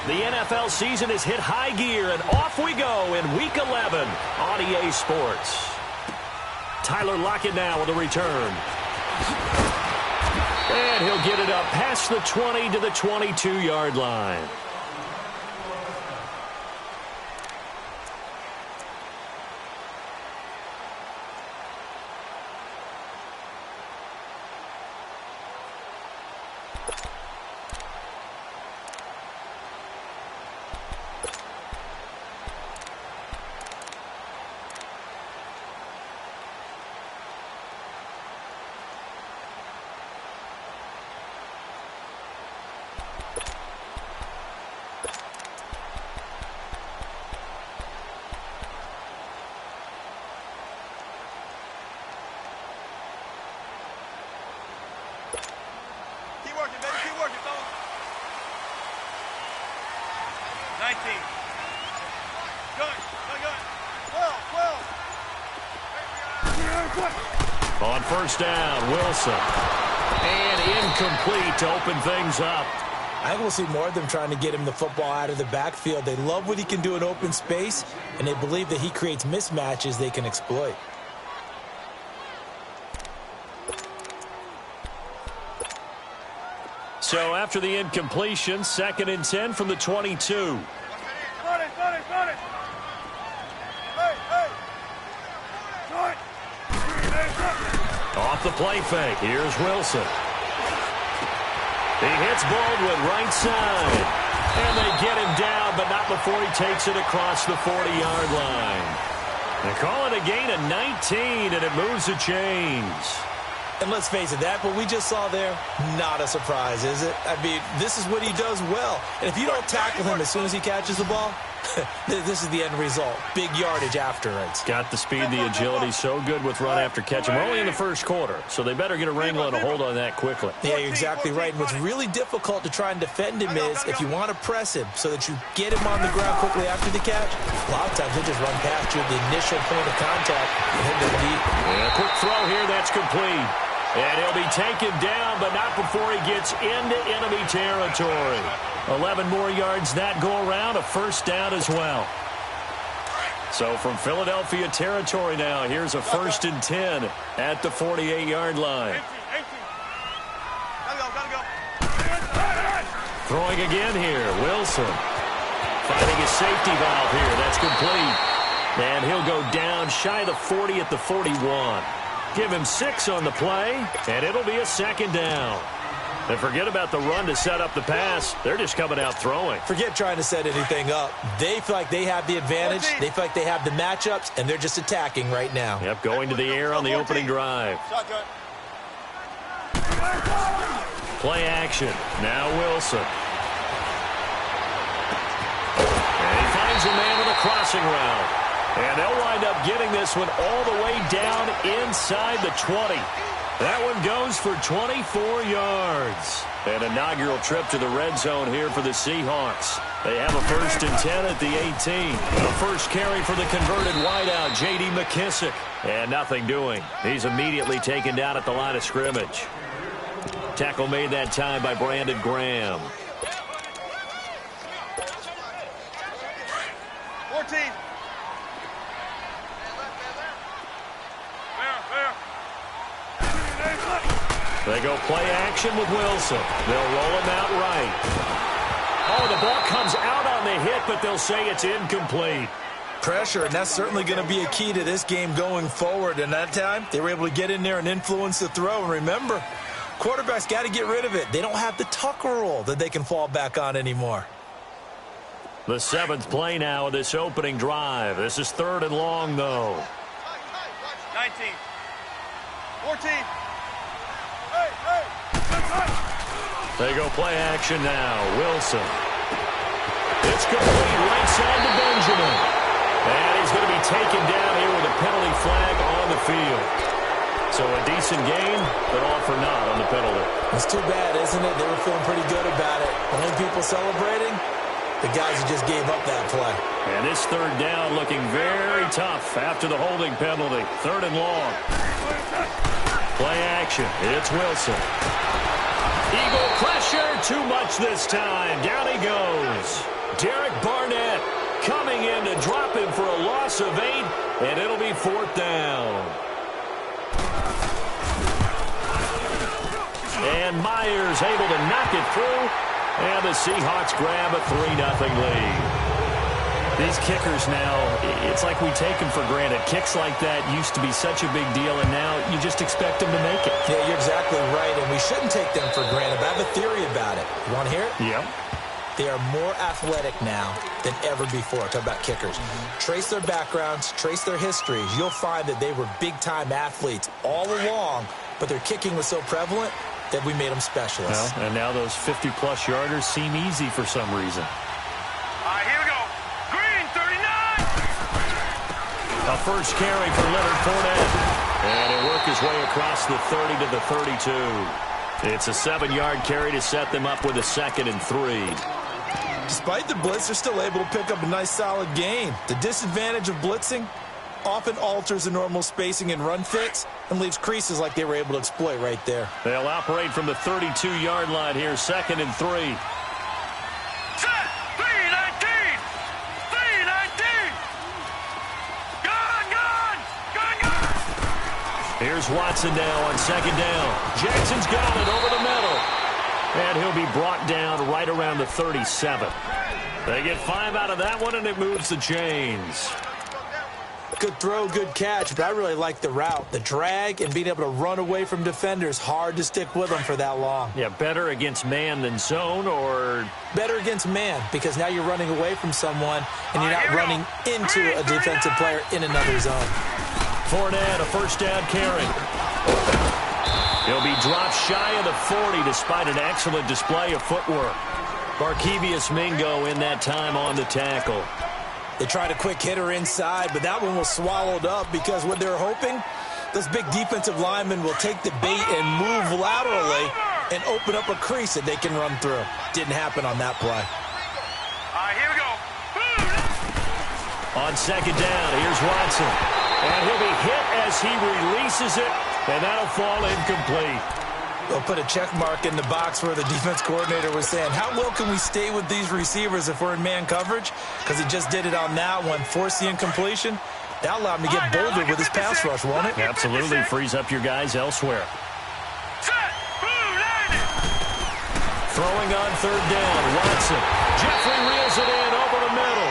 The NFL season has hit high gear, and off we go in Week 11 on EA Sports. Tyler Lockett now with a return. And he'll get it up past the 20 to the 22-yard line. On first down, Wilson. And incomplete to open things up. I think we'll see more of them trying to get him the football out of the backfield. They love what he can do in open space, and they believe that he creates mismatches they can exploit. So after the incompletion, 2nd and 10 from the 22. Off the play fake. Here's Wilson. He hits Baldwin right side. And they get him down, but not before he takes it across the 40-yard line. They call it a gain of 19, and it moves the chains. And let's face it, that what we just saw there, not a surprise, is it? I mean, this is what he does well. And if you don't tackle him as soon as he catches the ball, this is the end result. Big yardage after it. Got the speed, the agility, so good with run after catch. We're only in the first quarter, so they better get a wrangle and a hold on that quickly. Yeah, you're exactly right. And what's really difficult to try and defend him is if you want to press him so that you get him on the ground quickly after the catch, a lot of times they just run past you at the initial point of contact and hit them deep. And a quick throw here, that's complete. And he'll be taken down, but not before he gets into enemy territory. 11 more yards that go around, a first down as well. So from Philadelphia territory now, here's a 1st and 10 at the 48-yard line. Throwing again here, Wilson. Finding his safety valve here, that's complete. And he'll go down shy of the 40 at the 41. Give him 6 on the play, and it'll be a 2nd down. And forget about the run to set up the pass. They're just coming out throwing. Forget trying to set anything up. They feel like they have the advantage. They feel like they have the matchups, and they're just attacking right now. Yep, going to the air on the opening drive. Play action. Now Wilson. And he finds a man with a crossing route. And they'll wind up getting this one all the way down inside the 20. That one goes for 24 yards. An inaugural trip to the red zone here for the Seahawks. They have a 1st and 10 at the 18. A first carry for the converted wideout, J.D. McKissick. And nothing doing. He's immediately taken down at the line of scrimmage. Tackle made that time by Brandon Graham. 14. They go play action with Wilson. They'll roll him out right. Oh, the ball comes out on the hit, but they'll say it's incomplete. Pressure, and that's certainly going to be a key to this game going forward. And that time, they were able to get in there and influence the throw. And remember, quarterbacks got to get rid of it. They don't have the Tucker rule that they can fall back on anymore. The 7th play now of this opening drive. This is 3rd and long, though. 19. 14. They go play action now. Wilson. It's complete right side to Benjamin. And he's going to be taken down here with a penalty flag on the field. So a decent game, but all for naught on the penalty. It's too bad, isn't it? They were feeling pretty good about it. Only people celebrating, the guys who just gave up that play. And this 3rd down looking very tough after the holding penalty. 3rd and long. Play action. It's Wilson. Eagle pressure, too much this time. Down he goes. Derek Barnett coming in to drop him for a loss of 8, and it'll be 4th down. And Myers able to knock it through, and the Seahawks grab a 3-0 lead. These kickers now, it's like we take them for granted. Kicks like that used to be such a big deal, and now you just expect them to make it. Yeah, you're exactly right, and we shouldn't take them for granted. But I have a theory about it. You want to hear it? Yep. They are more athletic now than ever before. Talk about kickers. Trace their backgrounds, trace their histories. You'll find that they were big-time athletes all along, but their kicking was so prevalent that we made them specialists. Well, and now those 50-plus yarders seem easy for some reason. All right, here we go. Green, 39. A first carry for Leonard Fournette. And he'll work his way across the 30 to the 32. It's a 7-yard carry to set them up with a 2nd and 3. Despite the blitz, they're still able to pick up a nice, solid gain. The disadvantage of blitzing often alters the normal spacing and run fits and leaves creases like they were able to exploit right there. They'll operate from the 32-yard line here, 2nd and 3. Set. 319. 319. Gun. Here's Watson now on 2nd down. Jackson's got it over the middle. And he'll be brought down right around the 37. They get 5 out of that one, and it moves the chains. Good throw, good catch, but I really like the route. The drag and being able to run away from defenders, hard to stick with them for that long. Yeah, better against man than zone, or better against man, because now you're running away from someone and you're not running into a defensive player in another zone. Fournette, a first down carry. He'll be dropped shy of the 40 despite an excellent display of footwork. Barkevious Mingo in that time on the tackle. They tried a quick hitter inside, but that one was swallowed up because what they're hoping, those big defensive linemen will take the bait and move laterally and open up a crease that they can run through. Didn't happen on that play. All right, here we go. On 2nd down, here's Watson. And he'll be hit as he releases it, and that'll fall incomplete. They'll put a check mark in the box where the defense coordinator was saying, how well can we stay with these receivers if we're in man coverage? Because he just did it on that one, forced the incompletion. That allowed him to get bolder with his pass rush, won't it? Absolutely, frees up your guys elsewhere. Throwing on 3rd down, Watson. Jeffrey reels it in over the middle.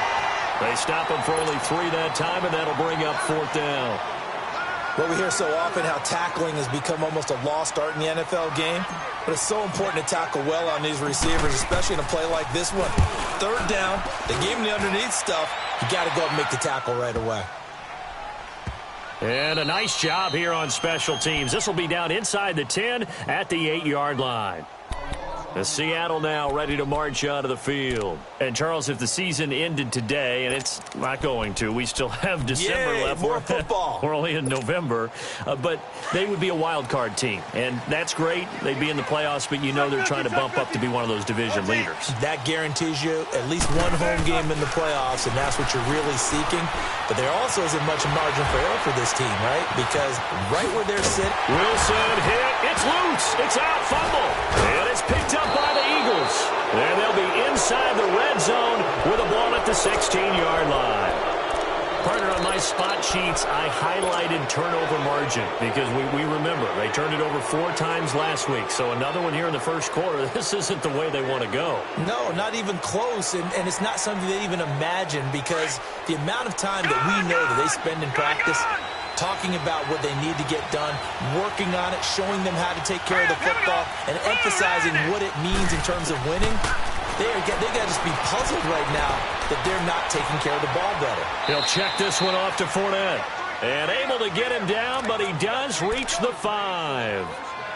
They stop him for only 3 that time, and that'll bring up 4th down. What we hear so often, how tackling has become almost a lost art in the NFL game. But it's so important to tackle well on these receivers, especially in a play like this one. 3rd down, they gave him the underneath stuff. You got to go and make the tackle right away. And a nice job here on special teams. This will be down inside the 10 at the 8-yard line. The Seattle now ready to march out of the field. And, Charles, if the season ended today, and it's not going to, we still have December left. More football. We're only in November. But they would be a wild card team. And that's great. They'd be in the playoffs, but you know they're trying to bump up to be one of those division leaders. That guarantees you at least one home game in the playoffs, and that's what you're really seeking. But there also isn't much margin for error for this team, right? Because right where they're sitting. Wilson hit. It's loose. It's out. Fumble. And it's picked up by the Eagles. And they'll be inside the red zone with a ball at the 16-yard line. Partner, on my spot sheets, I highlighted turnover margin because we remember they turned it over 4 times last week. So another one here in the first quarter. This isn't the way they want to go. No, not even close. And it's not something they even imagine because the amount of time that we know that they spend in practice talking about what they need to get done, working on it, showing them how to take care of the football, and emphasizing what it means in terms of winning. They got to just be puzzled right now that they're not taking care of the ball better. He'll check this one off to Fournette. And able to get him down, but he does reach the 5.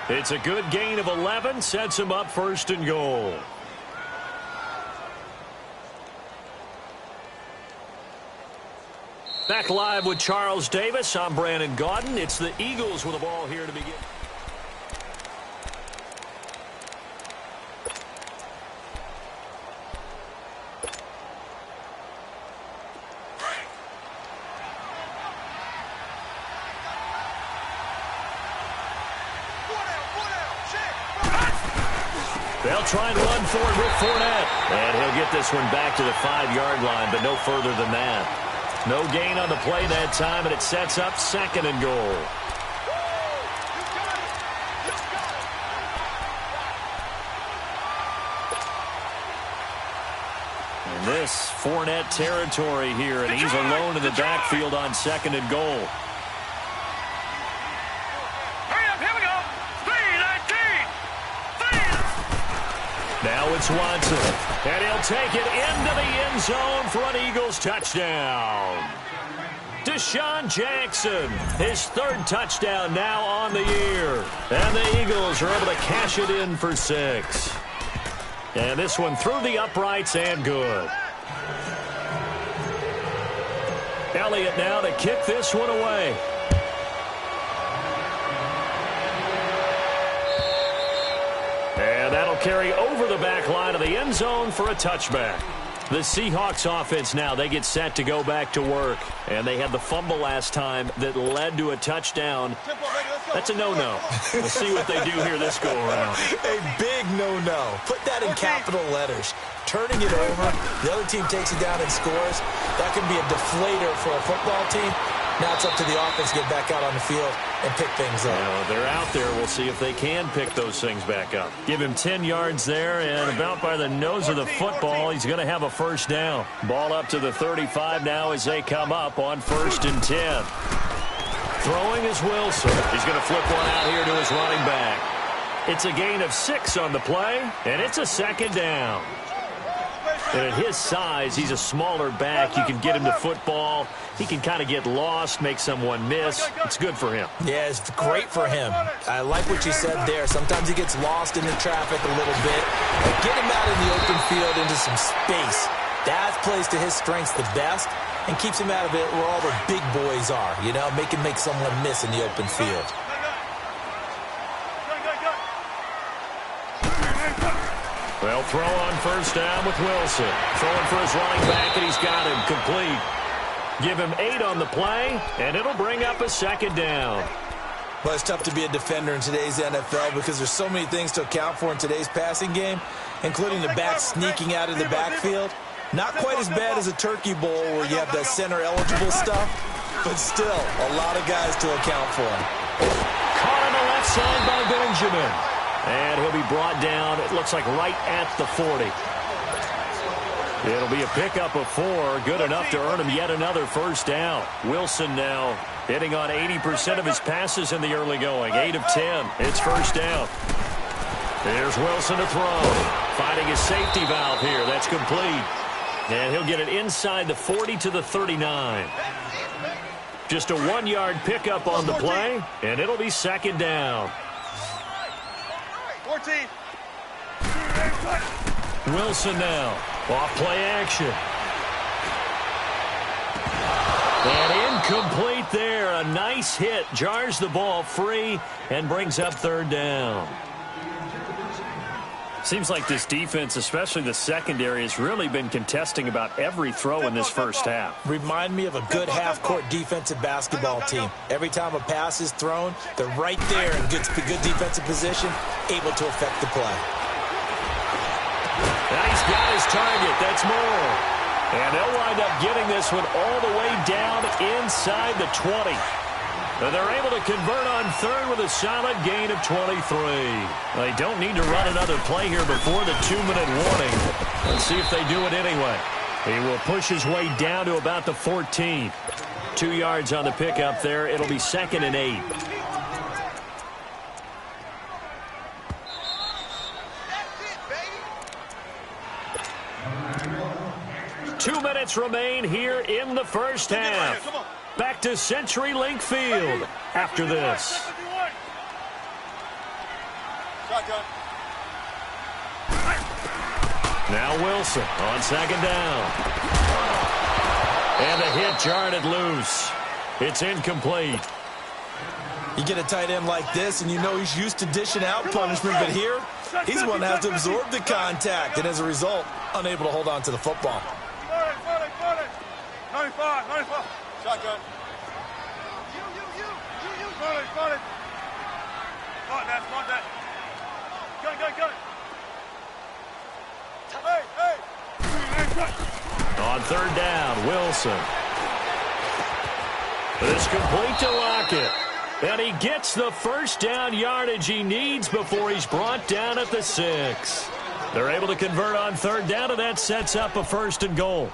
It's a good gain of 11, sets him up 1st and goal. Back live with Charles Davis. I'm Brandon Gaudin. It's the Eagles with the ball here to begin. They'll try and run for it with Fournette. And he'll get this one back to the 5-yard line, but no further than that. No gain on the play that time, and it sets up 2nd and goal. And this Fournette territory here, and he's alone in the backfield on 2nd and goal. Now it's Watson, and he'll take it into the end zone for an Eagles touchdown. Deshaun Jackson, his 3rd touchdown now on the year. And the Eagles are able to cash it in for 6. And this one through the uprights and good. Elliott now to kick this one away. And that'll carry over the back line of the end zone for a touchback. The Seahawks offense now, they get set to go back to work. And they had the fumble last time that led to a touchdown. That's a no-no. We'll see what they do here this go-around. A big no-no. Put that in capital letters. Turning it over, the other team takes it down and scores. That can be a deflator for a football team. Now it's up to the offense to get back out on the field and pick things up. They're out there. We'll see if they can pick those things back up. Give him 10 yards there, and about by the nose of the football, he's going to have a 1st down. Ball up to the 35 now as they come up on 1st and 10. Throwing is Wilson. He's going to flip one out here to his running back. It's a gain of 6 on the play, and it's a 2nd down. And at his size, he's a smaller back. You can get him the football. He can kind of get lost, make someone miss. It's good for him. Yeah, it's great for him. I like what you said there. Sometimes he gets lost in the traffic a little bit. But get him out in the open field into some space. That plays to his strengths the best and keeps him out of it where all the big boys are. You know, make him make someone miss in the open field. They'll throw on 1st down with Wilson. Throwing for his running back, and he's got him complete. Give him 8 on the play, and it'll bring up a 2nd down. Well, it's tough to be a defender in today's NFL because there's so many things to account for in today's passing game, including the back sneaking out of the backfield. Not quite as bad as a turkey bowl where you have the center-eligible stuff, but still a lot of guys to account for. Caught on the left side by Benjamin. And he'll be brought down, it looks like right at the 40. It'll be a pickup of 4, good enough to earn him yet another 1st down. Wilson now hitting on 80% of his passes in the early going. 8 of 10. It's 1st down. There's Wilson to throw. Finding his safety valve here. That's complete. And he'll get it inside the 40 to the 39. Just a 1-yard pickup on the play, and it'll be 2nd down. 14. Wilson now. Off play action. And incomplete there. A nice hit. Jars the ball free and brings up 3rd down. Seems like this defense, especially the secondary, has really been contesting about every throw in this 1st half. Remind me of a good half-court defensive basketball team. Every time a pass is thrown, they're right there in good defensive position, able to affect the play. Now he's got his target. That's more. And they'll wind up getting this one all the way down inside the 20. And they're able to convert on 3rd with a solid gain of 23. They don't need to run another play here before the 2-minute warning. Let's see if they do it anyway. He will push his way down to about the 14. 2 yards on the pickup there. It'll be 2nd and 8. Two minutes remain here in the 1st half. Back to CenturyLink Field after this. Now Wilson on 2nd down. And the hit jarred it loose. It's incomplete. You get a tight end like this, and you know he's used to dishing out punishment, but here, he's the one that has to absorb the contact, and as a result, unable to hold on to the football. 95. Shotgun. Got that. Got it. On third down, Wilson. It's complete to Lockett. And he gets the first down yardage he needs before he's brought down at the 6. They're able to convert on third down, and that sets up a 1st and goal.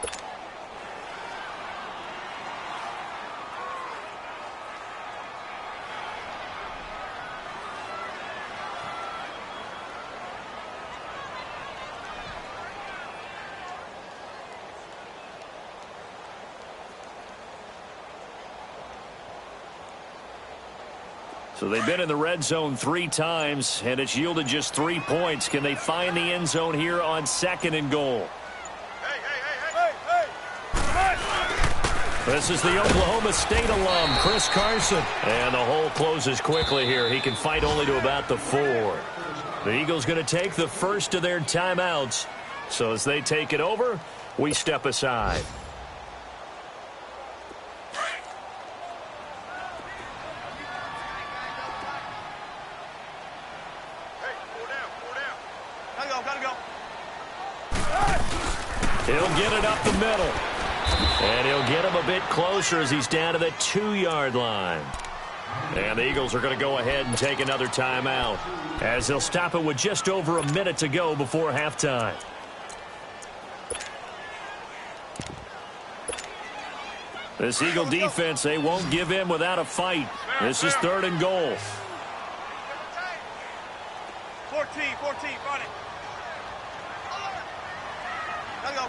So they've been in the red zone 3 times, and it's yielded just 3 points. Can they find the end zone here on 2nd and goal? This is the Oklahoma State alum, Chris Carson. And the hole closes quickly here. He can fight only to about the 4. The Eagles going to take the first of their timeouts. So as they take it over, we step aside. He'll get it up the middle. And he'll get him a bit closer as he's down to the 2-yard line. And the Eagles are going to go ahead and take another timeout, as they'll stop it with just over a minute to go before halftime. This Eagle defense, they won't give in without a fight. This is 3rd and goal. 14, got it.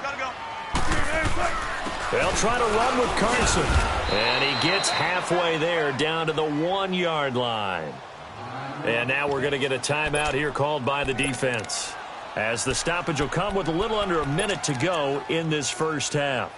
Gotta go. They'll try to run with Carson. And he gets halfway there, down to the 1-yard line. And now we're going to get a timeout here called by the defense, as the stoppage will come with a little under a minute to go in this first half.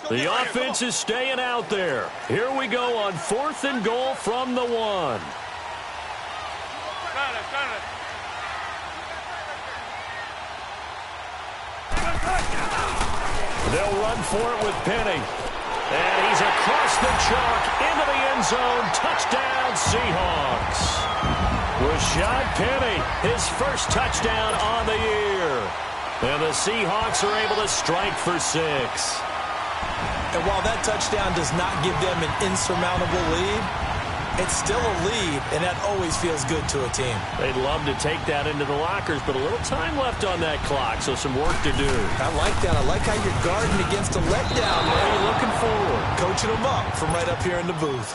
The offense is staying out there. Here we go on 4th and goal from the 1. They'll run for it with Penny. And he's across the chalk into the end zone. Touchdown, Seahawks. Rashad Penny, his first touchdown on the year. And the Seahawks are able to strike for 6. And while that touchdown does not give them an insurmountable lead, it's still a lead, and that always feels good to a team. They'd love to take that into the lockers, but a little time left on that clock, so some work to do. I like that. I like how you're guarding against a letdown. What are you looking forward? Coaching them up from right up here in the booth.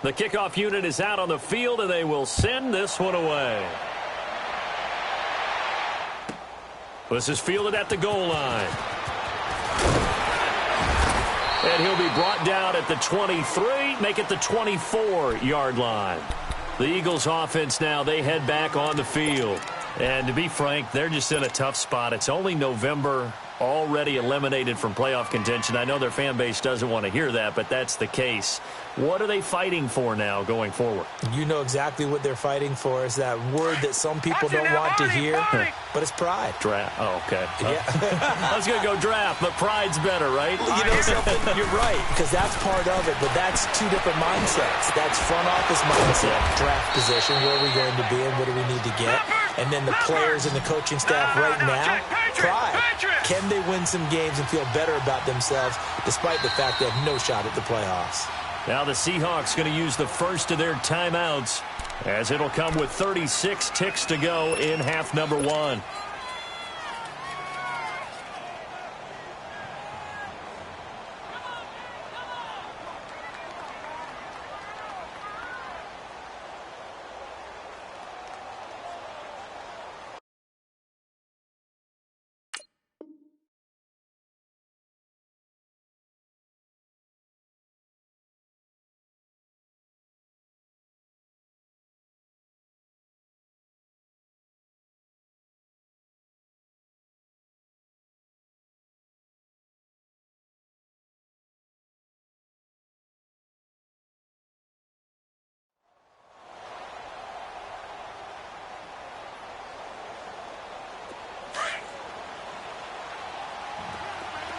The kickoff unit is out on the field, and they will send this one away. This is fielded at the goal line. And he'll be brought down at the 23, make it the 24-yard line. The Eagles offense now, they head back on the field. And to be frank, they're just in a tough spot. It's only November, already eliminated from playoff contention. I know their fan base doesn't want to hear that, but that's the case. What are they fighting for now going forward? You know exactly what they're fighting for. Is that word that some people don't want to hear, but it's pride. Draft. Oh, okay. Yeah. I was going to go draft, but pride's better, right? You know something? You're right, because that's part of it, but that's two different mindsets. That's front office mindset, draft position, where are we going to be and what do we need to get? And then the players and the coaching staff right now, pride. Can they win some games and feel better about themselves despite the fact they have no shot at the playoffs? Now the Seahawks going to use the first of their timeouts, as it'll come with 36 ticks to go in half number 1.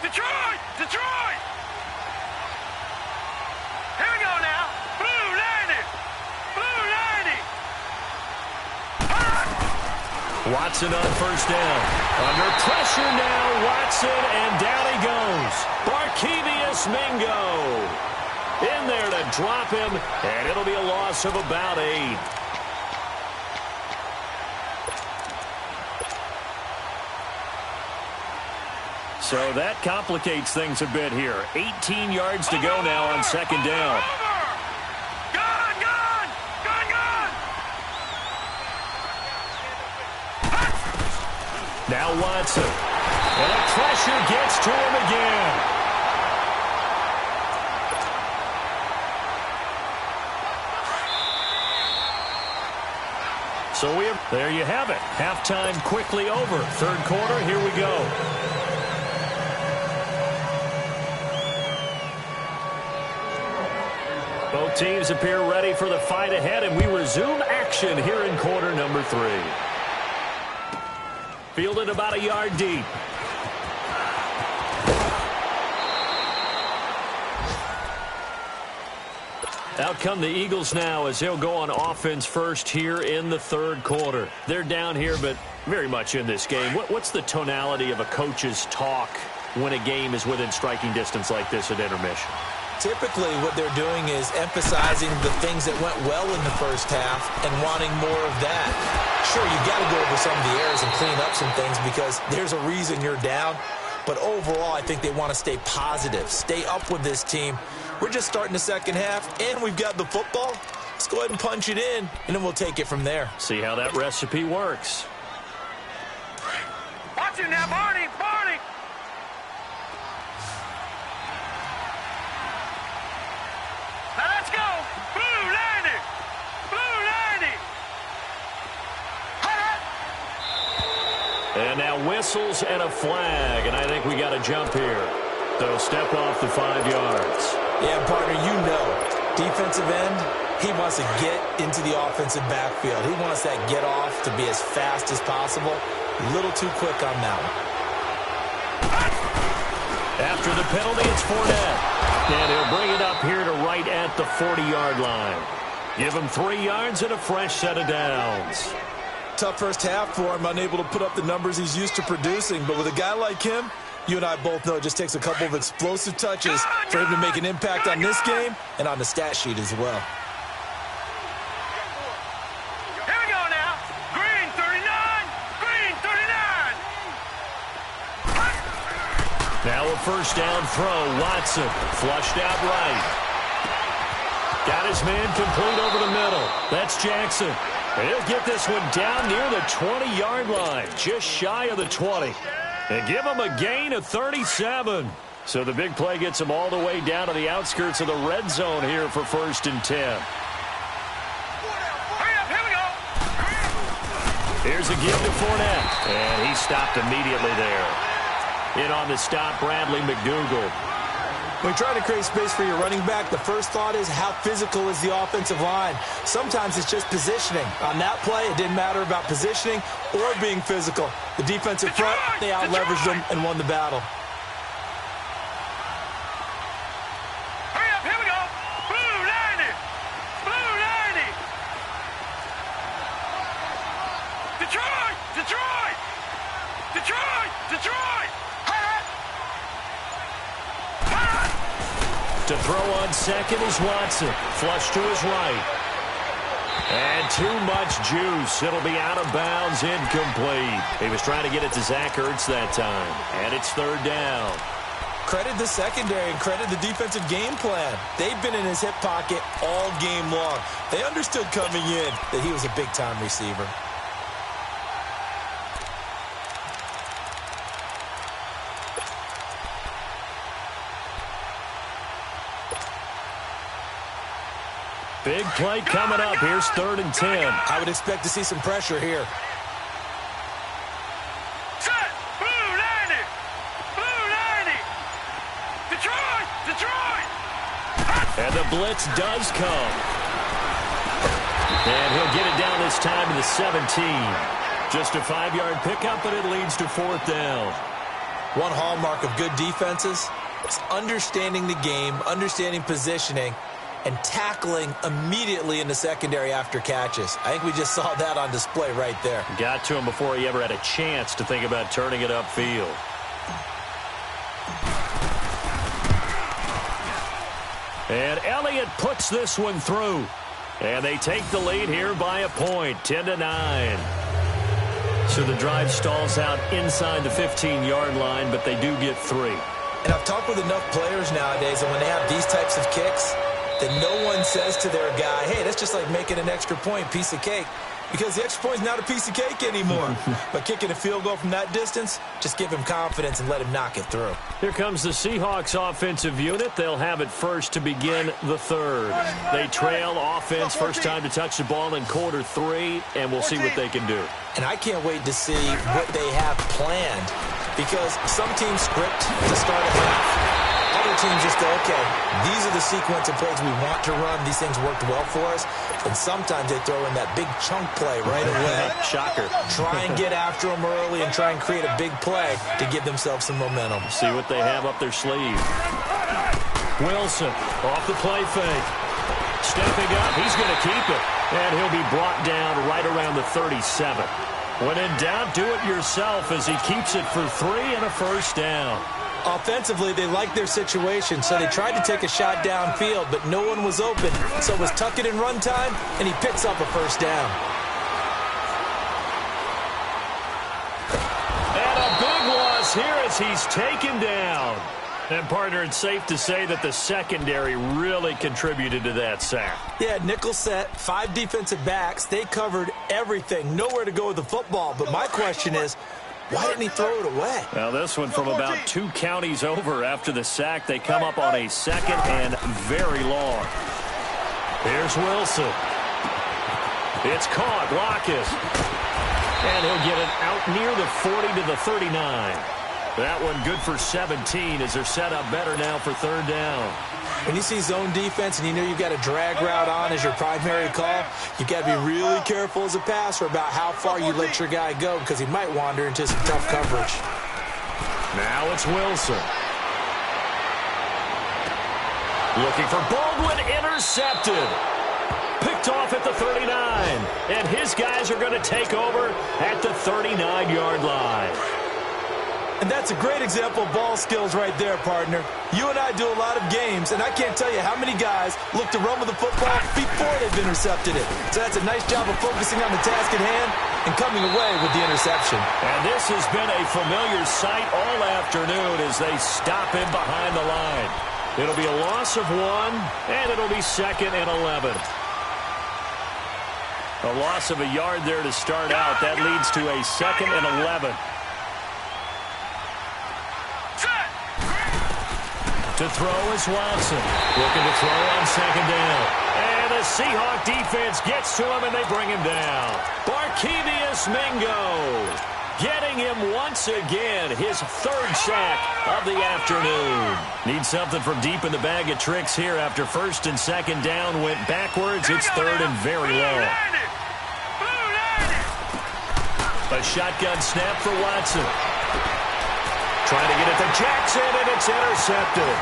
Detroit! Detroit! Here we go now. Blue 90! Blue 90! Watson on first down. Under pressure now, Watson, and down he goes. Barkevious Mingo in there to drop him, and it'll be a loss of about 8. So that complicates things a bit here. 18 yards to go now on second down. Gun! Gun! Gun! Gun! Now Watson. And the pressure gets to him again. So there you have it. Halftime quickly over. Third quarter, here we go. Both teams appear ready for the fight ahead, and we resume action here in quarter number 3. Fielded about a yard deep. Out come the Eagles now as they'll go on offense first here in the third quarter. They're down here, but very much in this game. What's the tonality of a coach's talk when a game is within striking distance like this at intermission? Typically, what they're doing is emphasizing the things that went well in the first half and wanting more of that. Sure, you've got to go over some of the errors and clean up some things because there's a reason you're down. But overall, I think they want to stay positive, stay up with this team. We're just starting the second half, and we've got the football. Let's go ahead and punch it in, and then we'll take it from there. See how that recipe works. Watch him now, Barney! Barney! Now let's go! Blue 90! Blue 90! And now whistles and a flag, and I think we got a jump here. They'll step off the 5 yards. Yeah, partner, you know, defensive end, he wants to get into the offensive backfield. He wants that get off to be as fast as possible. A little too quick on that one. After the penalty, it's Fournette. And he'll bring it up here to right at the 40-yard line. Give him 3 yards and a fresh set of downs. Tough first half for him, unable to put up the numbers he's used to producing. But with a guy like him, you and I both know it just takes a couple of explosive touches for him to make an impact on this game and on the stat sheet as well. Here we go now. Green 39. Green 39. Now a first down throw. Watson flushed out right. Got his man complete over the middle. That's Jackson. And he'll get this one down near the 20-yard line, just shy of the 20. And give him a gain of 37. So the big play gets him all the way down to the outskirts of the red zone here for 1st and 10. Hurry up, here we go. Here's a give to Fournette. And he stopped immediately there. In on the stop, Bradley McDougald. When you're trying to create space for your running back, the first thought is how physical is the offensive line. Sometimes it's just positioning. On that play, it didn't matter about positioning or being physical. The defensive front, they out-leveraged them and won the battle. Hurry up, here we go. Blue 90. Blue 90. Detroit! Detroit! Detroit! Detroit! To throw on second is Watson. Flush to his right. And too much juice. It'll be out of bounds, incomplete. He was trying to get it to Zach Ertz that time. And it's 3rd down. Credit the secondary and credit the defensive game plan. They've been in his hip pocket all game long. They understood coming in that he was a big-time receiver. Big play coming up. Here's 3rd and 10. I would expect to see some pressure here. Set! Blue 90! Blue 90! Detroit! Detroit! And the blitz does come. And he'll get it down this time to the 17. Just a 5-yard pickup, but it leads to 4th down. One hallmark of good defenses is understanding the game, understanding positioning, and tackling immediately in the secondary after catches. I think we just saw that on display right there. Got to him before he ever had a chance to think about turning it upfield. And Elliott puts this one through. And they take the lead here by a point, 10-9. So the drive stalls out inside the 15-yard line, but they do get 3. And I've talked with enough players nowadays, and when they have these types of kicks, that no one says to their guy, hey, that's just like making an extra point, piece of cake. Because the extra point is not a piece of cake anymore. But kicking a field goal from that distance, just give him confidence and let him knock it through. Here comes the Seahawks offensive unit. They'll have it first to begin the third. They trail offense, first time to touch the ball in quarter 3, and we'll see what they can do. And I can't wait to see what they have planned, because some teams script to start a half. Other teams just go, okay, these are the sequence of plays we want to run. These things worked well for us. And sometimes they throw in that big chunk play right away. Shocker. Try and get after them early and try and create a big play to give themselves some momentum. See what they have up their sleeve. Wilson off the play fake. Stepping up, he's going to keep it. And he'll be brought down right around the 37. When in doubt, do it yourself as he keeps it for 3 and a first down. Offensively, they liked their situation, so they tried to take a shot downfield, but no one was open. So it was tuck it in run time, and he picks up a first down. And a big loss here as he's taken down. And, partner, it's safe to say that the secondary really contributed to that sack. Yeah, nickel set, 5 defensive backs. They covered everything. Nowhere to go with the football. But my question is, why didn't he throw it away? Well, this one from about 2 counties over after the sack. They come up on a second and very long. Here's Wilson. It's caught. Lockus. And he'll get it out near the 40 to the 39. That one good for 17 as they're set up better now for third down. When you see zone defense and you know you've got a drag route on as your primary call, you've got to be really careful as a passer about how far you let your guy go, because he might wander into some tough coverage. Now it's Wilson. Looking for Baldwin, intercepted. Picked off at the 39. And his guys are going to take over at the 39-yard line. And that's a great example of ball skills right there, partner. You and I do a lot of games, and I can't tell you how many guys look to run with the football before they've intercepted it. So that's a nice job of focusing on the task at hand and coming away with the interception. And this has been a familiar sight all afternoon as they stop him behind the line. It'll be a loss of 1, and it'll be 2nd and 11. A loss of a yard there to start out. That leads to a 2nd and 11. To throw is Watson. Looking to throw on second down. And the Seahawk defense gets to him, and they bring him down. Barkevious Mingo getting him once again, his 3rd sack of the afternoon. Needs something from deep in the bag of tricks here after 1st and 2nd down went backwards. It's 3rd and very long. A shotgun snap for Watson. Trying to get it to Jackson, and it's intercepted.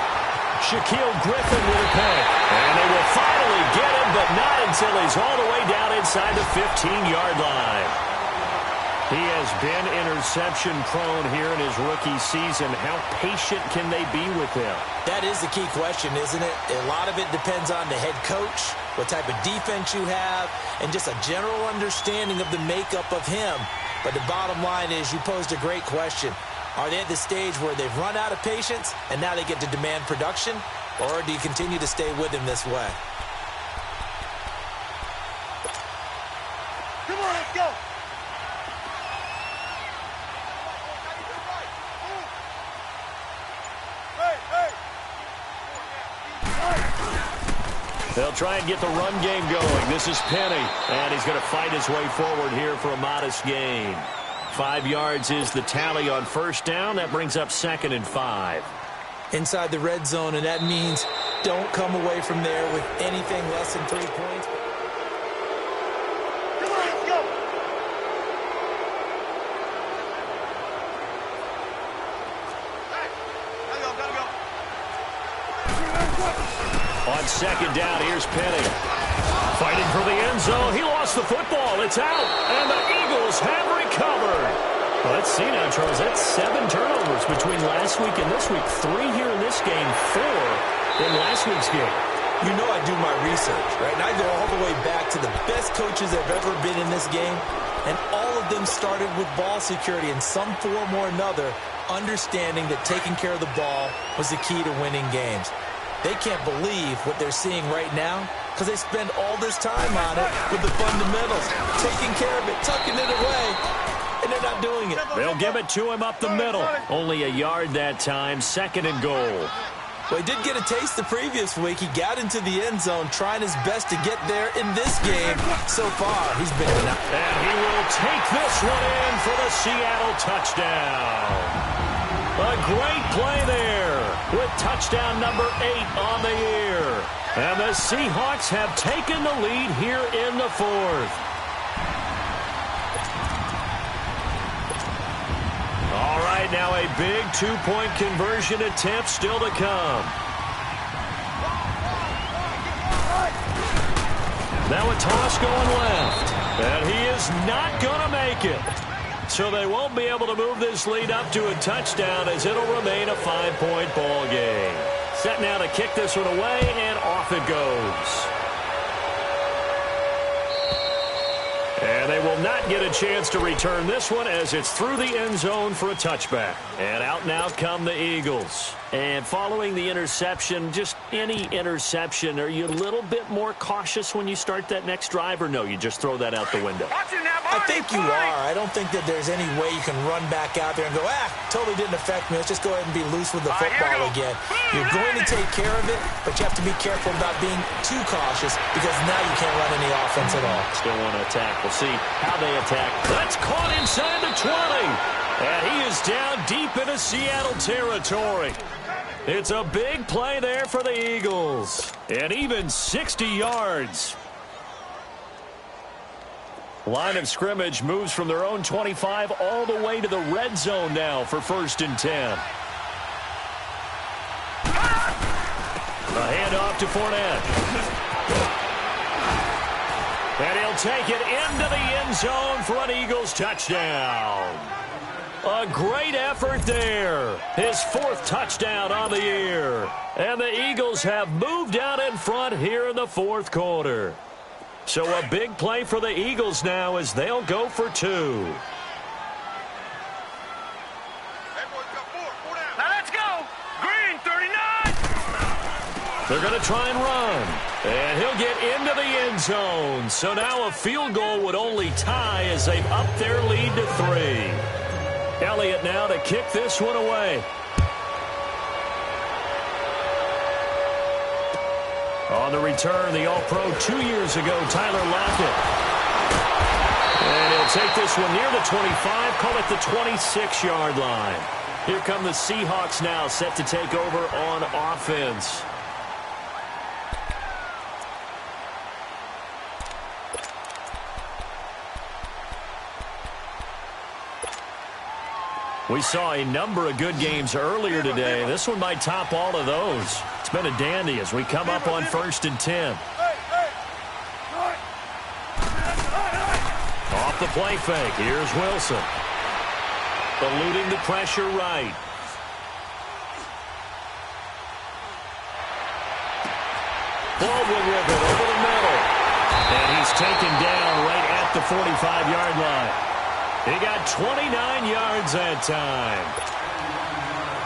Shaquille Griffin with a pick. And they will finally get him, but not until he's all the way down inside the 15-yard line. He has been interception-prone here in his rookie season. How patient can they be with him? That is the key question, isn't it? A lot of it depends on the head coach, what type of defense you have, and just a general understanding of the makeup of him. But the bottom line is you posed a great question. Are they at the stage where they've run out of patience and now they get to demand production? Or do you continue to stay with him this way? Come on, let's go. They'll try and get the run game going. This is Penny, and he's going to fight his way forward here for a modest gain. 5 yards is the tally on first down. That brings up 2nd and 5. Inside the red zone, and that means don't come away from there with anything less than 3 points. Come on, let's go. On second down, here's Penny. Fighting for the end zone. He lost the football. It's out. And the Eagles have recovered. Well, let's see now, Charles. That's 7 turnovers between last week and this week. 3 here in this game, 4 in last week's game. You know I do my research, right? And I go all the way back to the best coaches that have ever been in this game. And all of them started with ball security in some form or another, understanding that taking care of the ball was the key to winning games. They can't believe what they're seeing right now because they spend all this time on it with the fundamentals, taking care of it, tucking it away, and they're not doing it. They'll give it to him up the middle. Only a yard that time, 2nd and goal. Well, he did get a taste the previous week. He got into the end zone, trying his best to get there in this game. So far, he's been enough. And he will take this one in for the Seattle touchdown. A great play there with touchdown number 8 on the year. And the Seahawks have taken the lead here in the 4th. All right, now a big 2-point conversion attempt still to come. Now a toss going left. And he is not going to make it. So they won't be able to move this lead up to a touchdown as it'll remain a 5-point ball game. Set now to kick this one away, and off it goes. And they will not get a chance to return this one as it's through the end zone for a touchback. And out now come the Eagles. And following the interception, just any interception, are you a little bit more cautious when you start that next drive, or no, you just throw that out the window? I think you are. I don't think that there's any way you can run back out there and go, totally didn't affect me. Let's just go ahead and be loose with the football again. You're going to take care of it, but you have to be careful about being too cautious because now you can't run any offense at all. Still want to attack. We'll see how they attack. That's caught inside the 20. And he is down deep into Seattle territory. It's a big play there for the Eagles. And even 60 yards. Line of scrimmage moves from their own 25 all the way to the red zone now for 1st and 10. A handoff to Fournette. And he'll take it into the end zone for an Eagles touchdown. A great effort there. His 4th touchdown on the year. And the Eagles have moved out in front here in the 4th quarter. So a big play for the Eagles now as they'll go for 2. Now let's go. Green, 39. They're going to try and run. And he'll get into the end zone. So now a field goal would only tie as they've upped their lead to 3. Elliott now to kick this one away. On the return, the All-Pro 2 years ago, Tyler Lockett. And he'll take this one near the 25, call it the 26-yard line. Here come the Seahawks now, set to take over on offense. We saw a number of good games earlier today. This one might top all of those. It's been a dandy as we come up on 1st and 10. Off the play fake. Here's Wilson. Eluding the pressure right. Baldwin with it over the middle. And he's taken down right at the 45-yard line. He got 29 yards that time.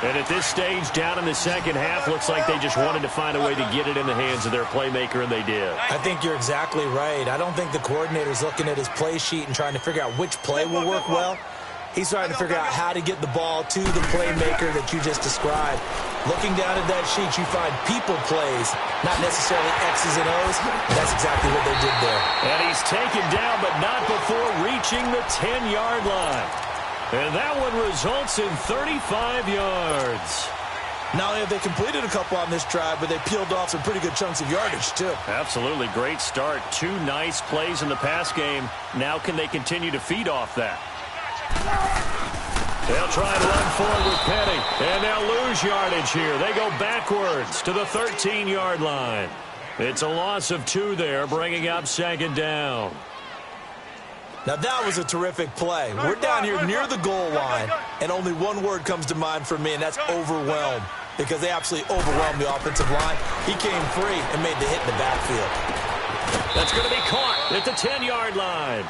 And at this stage, down in the second half, looks like they just wanted to find a way to get it in the hands of their playmaker, and they did. I think you're exactly right. I don't think the coordinator's looking at his play sheet and trying to figure out which play will work well. He's trying to figure out how to get the ball to the playmaker that you just described. Looking down at that sheet, you find people plays, not necessarily X's and O's. That's exactly what they did there. And he's taken down, but not before reaching the 10-yard line. And that one results in 35 yards. Not only have they completed a couple on this drive, but they peeled off some pretty good chunks of yardage, too. Absolutely. Great start. 2 nice plays in the pass game. Now can they continue to feed off that? They'll try to run forward with Penny. And they'll lose lose yardage here. They go backwards to the 13-yard line. It's a loss of 2 there, bringing up second down. Now, that was a terrific play. We're down here near the goal line, and only one word comes to mind for me, and that's overwhelmed, because they absolutely overwhelmed the offensive line. He came free and made the hit in the backfield. That's going to be caught at the 10-yard line.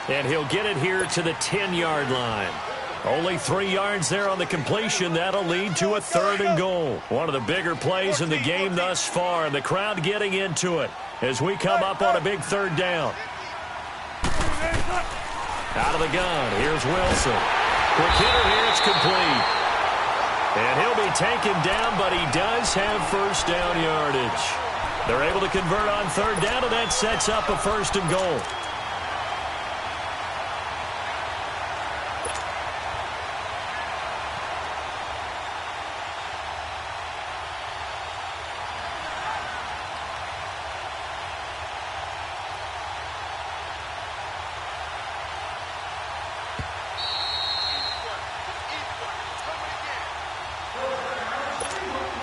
And he'll get it here to the 10-yard line. Only 3 yards there on the completion. That'll lead to a 3rd and goal. One of the bigger plays in the game thus far, and the crowd getting into it as we come up on a big 3rd down. Out of the gun, here's Wilson. Quick hitter here, it's complete. And he'll be taken down, but he does have first down yardage. They're able to convert on 3rd down, and that sets up a 1st and goal.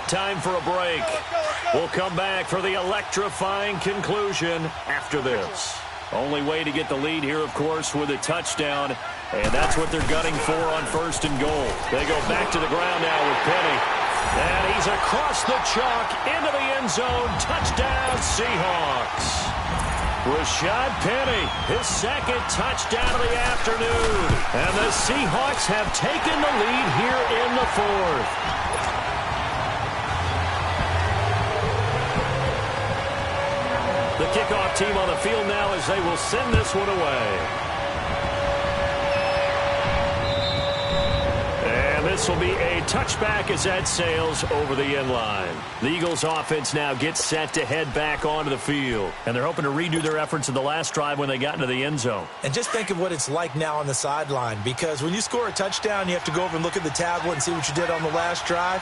Time for a break. We'll come back for the electrifying conclusion after this. Only way to get the lead here, of course, with a touchdown, and that's what they're gunning for on 1st and goal. They go back to the ground now with Penny. And he's across the chalk into the end zone. Touchdown, Seahawks. Rashad Penny, his 2nd touchdown of the afternoon. And the Seahawks have taken the lead here in the 4th. The kickoff team on the field now as they will send this one away. And this will be a touchback as that sails over the end line. The Eagles offense now gets set to head back onto the field. And they're hoping to redo their efforts in the last drive when they got into the end zone. And just think of what it's like now on the sideline, because when you score a touchdown, you have to go over and look at the tablet and see what you did on the last drive.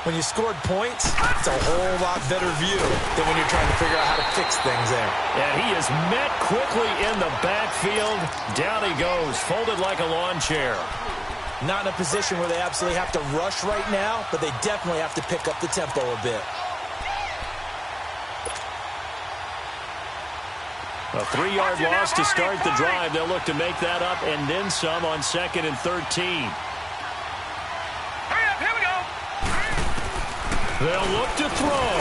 When you scored points, it's a whole lot better view than when you're trying to figure out how to fix things there. And he is met quickly in the backfield. Down he goes, folded like a lawn chair. Not in a position where they absolutely have to rush right now, but they definitely have to pick up the tempo a bit. A 3-yard loss to start the drive. They'll look to make that up and then some on 2nd and 13. They'll look to throw.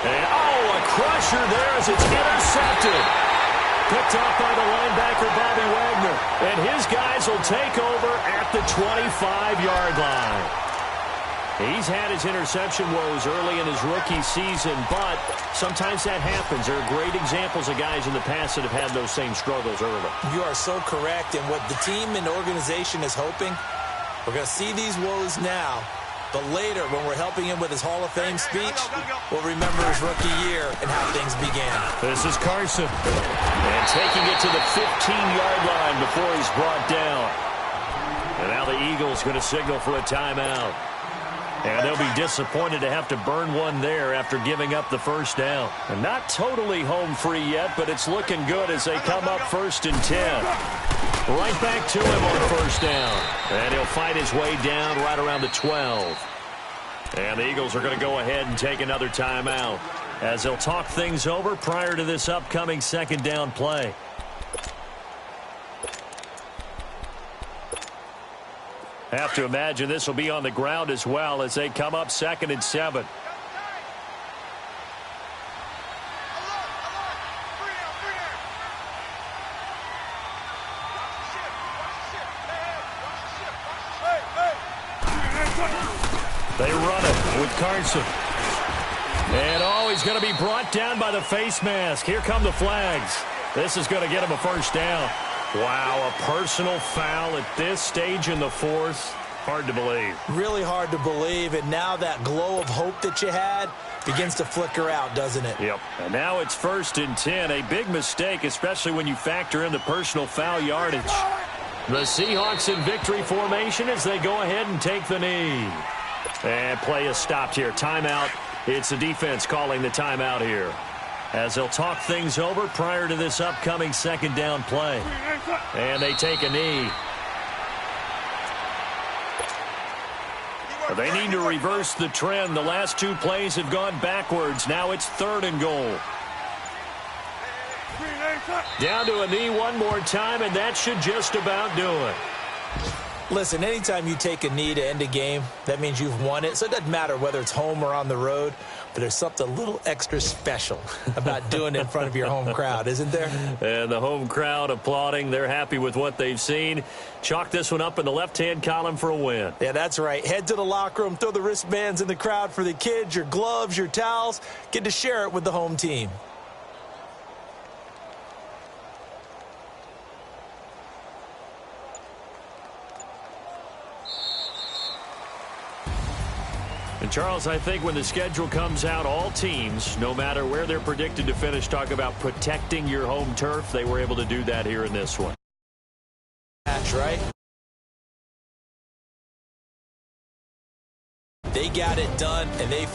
And, a crusher there as it's intercepted. Picked off by the linebacker, Bobby Wagner. And his guys will take over at the 25-yard line. He's had his interception woes early in his rookie season, but sometimes that happens. There are great examples of guys in the past that have had those same struggles early. You are so correct. And what the team and organization is hoping, we're going to see these woes now. But later, when we're helping him with his Hall of Fame speech, we'll remember his rookie year and how things began. This is Carson. And taking it to the 15-yard line before he's brought down. And now the Eagles going to signal for a timeout. And they'll be disappointed to have to burn one there after giving up the first down. And not totally home free yet, but it's looking good as they come up 1st and 10. Right back to him on 1st down. And he'll fight his way down right around the 12. And the Eagles are going to go ahead and take another timeout as they'll talk things over prior to this upcoming 2nd down play. Have to imagine this will be on the ground as well as they come up 2nd and 7. They run it with Carson. And, he's going to be brought down by the face mask. Here come the flags. This is going to get him a first down. Wow, a personal foul at this stage in the 4th. Hard to believe. Really hard to believe, and now that glow of hope that you had begins to flicker out, doesn't it? Yep. And now it's 1st and 10. A big mistake, especially when you factor in the personal foul yardage. The Seahawks in victory formation as they go ahead and take the knee. And play is stopped here. Timeout. It's the defense calling the timeout here, as they'll talk things over prior to this upcoming 2nd down play. And they take a knee. They need to reverse the trend. The last two plays have gone backwards. Now it's 3rd and goal. Down to a knee one more time, and that should just about do it. Listen, anytime you take a knee to end a game, that means you've won it. So it doesn't matter whether it's home or on the road, but there's something a little extra special about doing it in front of your home crowd, isn't there? And the home crowd applauding. They're happy with what they've seen. Chalk this one up in the left-hand column for a win. Yeah, that's right. Head to the locker room, throw the wristbands in the crowd for the kids, your gloves, your towels. Get to share it with the home team. And, Charles, I think when the schedule comes out, all teams, no matter where they're predicted to finish, talk about protecting your home turf. They were able to do that here in this one. That's right. They got it done, and they